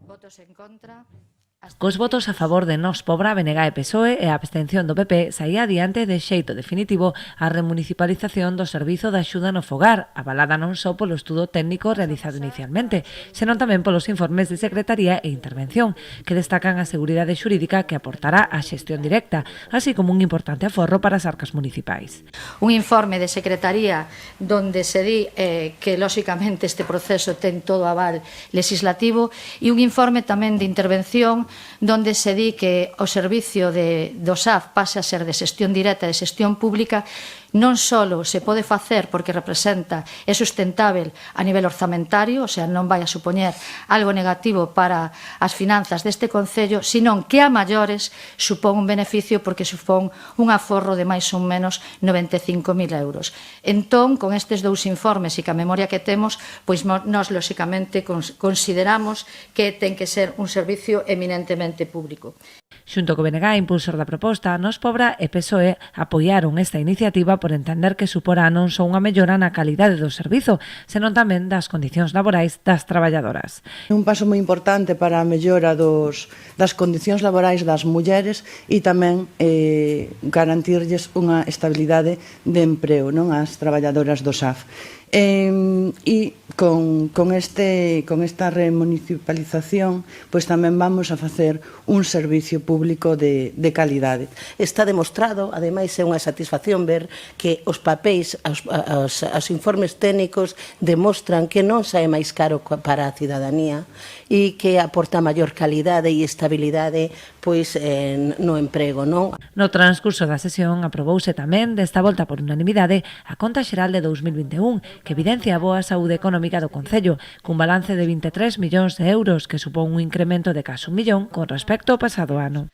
Votos en contra. Cos votos a favor de Nós Pobra, BNG e PSOE e a abstención do PP saía adiante de xeito definitivo a remunicipalización do Servizo de Axuda no Fogar, avalada non só polo estudo técnico realizado inicialmente, senón tamén polos informes de Secretaría e Intervención, que destacan a seguridade xurídica que aportará a xestión directa, así como un importante aforro para as arcas municipais. Un informe de Secretaría donde se di que, lóxicamente, este proceso ten todo aval legislativo e un informe tamén de intervención donde se di que o servicio do SAF pase a ser de xestión directa, de xestión pública, non só se pode facer porque representa, é sustentável a nivel orzamentario, o sea, non vai a supoñer algo negativo para as finanzas deste concello, senón que a maiores supón un beneficio porque supón un aforro de máis ou menos 95.000 euros. Entón, con estes dous informes e que a memoria que temos, pois nós, lóxicamente, consideramos que ten que ser un servicio eminentemente público. Xunto co BNG, impulsor da proposta, Nós Pobra e PSOE apoiaron esta iniciativa por entender que suporá non só unha mellora na calidade do servizo, senón tamén das condicións laborais das traballadoras. É un paso moi importante para a mellora das condicións laborais das mulleres e tamén garantirlles unha estabilidade de emprego, non, ás traballadoras do SAF. E con esta remunicipalización pois tamén vamos a facer un servicio público de calidade. Está demostrado, ademais é unha satisfacción ver que os papéis, os informes técnicos demostran que non sae máis caro para a cidadanía e que aporta maior calidade e estabilidade pois no emprego, non? No transcurso da sesión aprobouse tamén desta volta por unanimidade a Conta Xeral de 2021, que evidencia a boa saúde económica do Concello, cun balance de 23 millóns de euros, que supón un incremento de case 1 millón con respecto ao pasado ano.